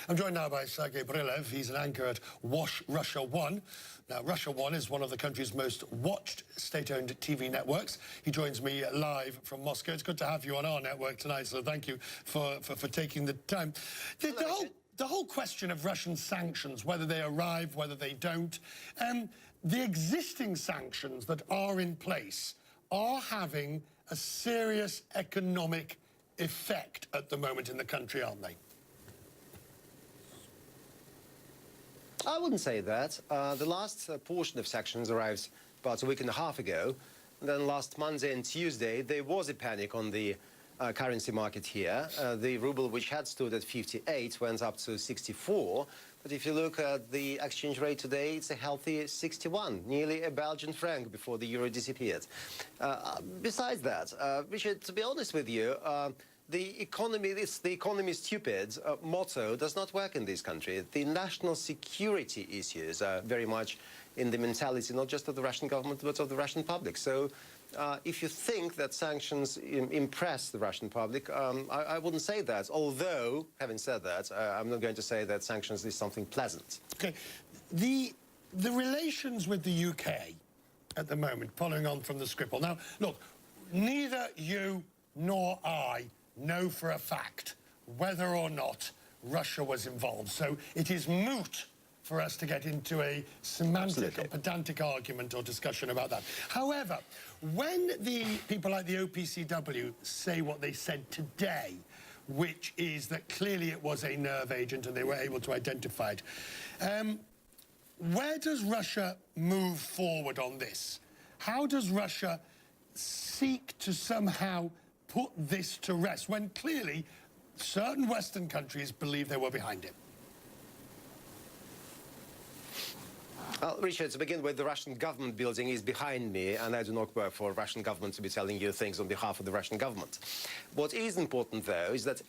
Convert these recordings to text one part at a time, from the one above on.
I'm joined now by Sergei Brilev. He's an anchor at RussiaOne. Now, RussiaOne is one of the country's most watched state-owned TV networks. He joins me live from Moscow. It's good to have you on our network tonight, so thank you for taking the time. The whole question of Russian sanctions, whether they arrive, whether they don't, the existing sanctions that are in place are having a serious economic effect at the moment in the country, aren't they? I wouldn't say that. The last portion of sanctions arrived about a week and a half ago. And then last Monday and Tuesday, there was a panic on the currency market here. The ruble, which had stood at 58, went up to 64. But if you look at the exchange rate today, it's a healthy 61, nearly a Belgian franc before the euro disappeared. Besides that, Richard, to be honest with you, the economy is stupid motto does not work in this country. The national security issues are very much in the mentality not just of the Russian government but of the Russian public. So if you think that sanctions impress the Russian public, I wouldn't say that. Although, having said that, I'm not going to say that sanctions is something pleasant. Okay. The relations with the UK at the moment, following on from the Skripal. Now, look, neither you nor I know for a fact whether or not Russia was involved. So it is moot for us to get into a semantic or pedantic argument or discussion about that. However, when the people like the OPCW say what they said today, which is that clearly it was a nerve agent and they were able to identify it, where does Russia move forward on this? How does Russia seek to somehow put this to rest when clearly certain Western countries believe they were behind it? Richard, to begin with, the Russian government building is behind me, and I do not work for the Russian government to be telling you things on behalf of the Russian government. What is important, though, is that,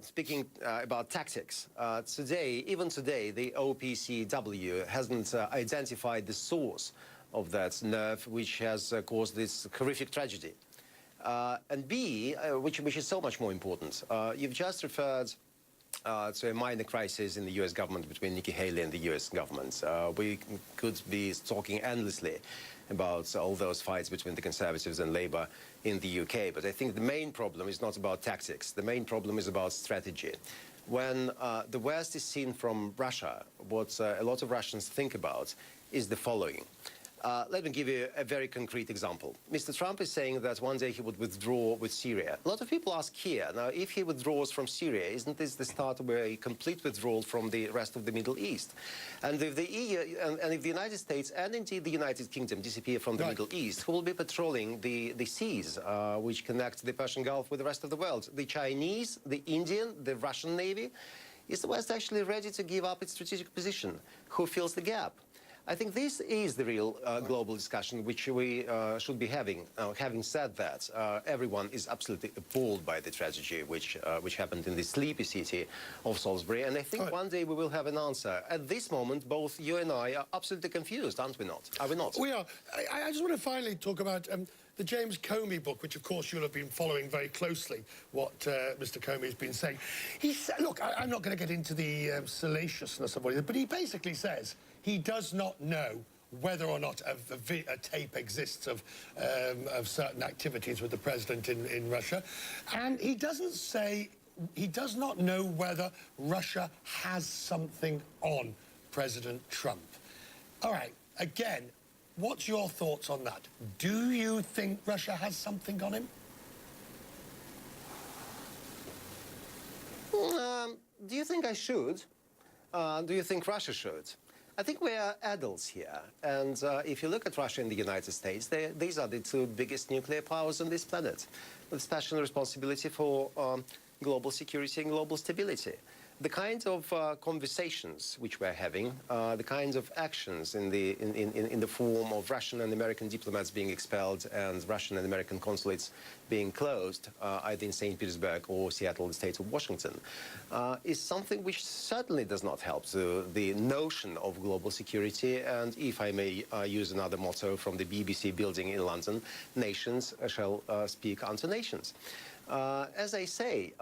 speaking about tactics, even today, the OPCW hasn't identified the source of that nerve which has caused this horrific tragedy. And B, which is so much more important, you've just referred to a minor crisis in the US government between Nikki Haley and the US government. We could be talking endlessly about all those fights between the Conservatives and Labour in the UK, but I think the main problem is not about tactics. The main problem is about strategy. When the West is seen from Russia, what a lot of Russians think about is the following. Let me give you a very concrete example. Mr. Trump is saying that one day he would withdraw with Syria. A lot of people ask here, now, if he withdraws from Syria, isn't this the start of a complete withdrawal from the rest of the Middle East? And if the EU, and if the United States and indeed the United Kingdom disappear from the Middle East, who will be patrolling the seas which connect the Persian Gulf with the rest of the world? The Chinese, the Indian, the Russian Navy? Is the West actually ready to give up its strategic position? Who fills the gap? I think this is the real global discussion which we should be having. Having said that, everyone is absolutely appalled by the tragedy which happened in the sleepy city of Salisbury, and I think one day we will have an answer. At this moment, both you and I are absolutely confused, aren't we not? Are we not? We are. I just want to finally talk about the James Comey book, which of course you'll have been following very closely what Mr. Comey has been saying. He said, look, I'm not going to get into the salaciousness of what he said, but he basically says he does not know whether or not a tape exists of certain activities with the president in Russia. And he doesn't say, he does not know whether Russia has something on President Trump. All right, again, what's your thoughts on that? Do you think Russia has something on him? Do you think I should? Do you think Russia should? I think we are adults here, and if you look at Russia and the United States, these are the two biggest nuclear powers on this planet, with special responsibility for global security and global stability. The kind of conversations which we're having, the kinds of actions in the form of Russian and American diplomats being expelled and Russian and American consulates being closed, either in St. Petersburg or Seattle, the state of Washington, is something which certainly does not help to the notion of global security. And if I may use another motto from the BBC building in London, nations shall speak unto nations. As I say,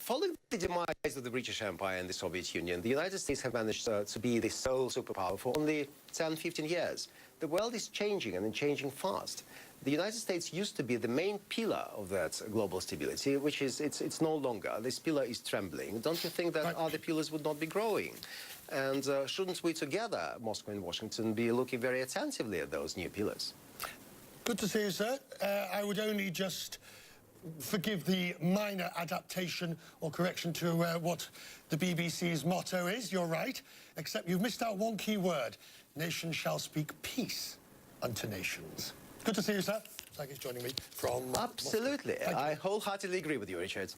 following the demise of the British Empire and the Soviet Union, the United States have managed to be the sole superpower for only 10, 15 years. The world is changing and changing fast. The United States used to be the main pillar of that global stability, which is, it's no longer. This pillar is trembling. Don't you think that other pillars would not be growing? And shouldn't we together, Moscow and Washington, be looking very attentively at those new pillars? Good to see you, sir. I would only just forgive the minor adaptation or correction to what the BBC's motto is. You're right, except you've missed out one key word. Nations shall speak peace unto nations. Good to see you, sir. Thank you for joining me from... Absolutely. I wholeheartedly agree with you, Richard.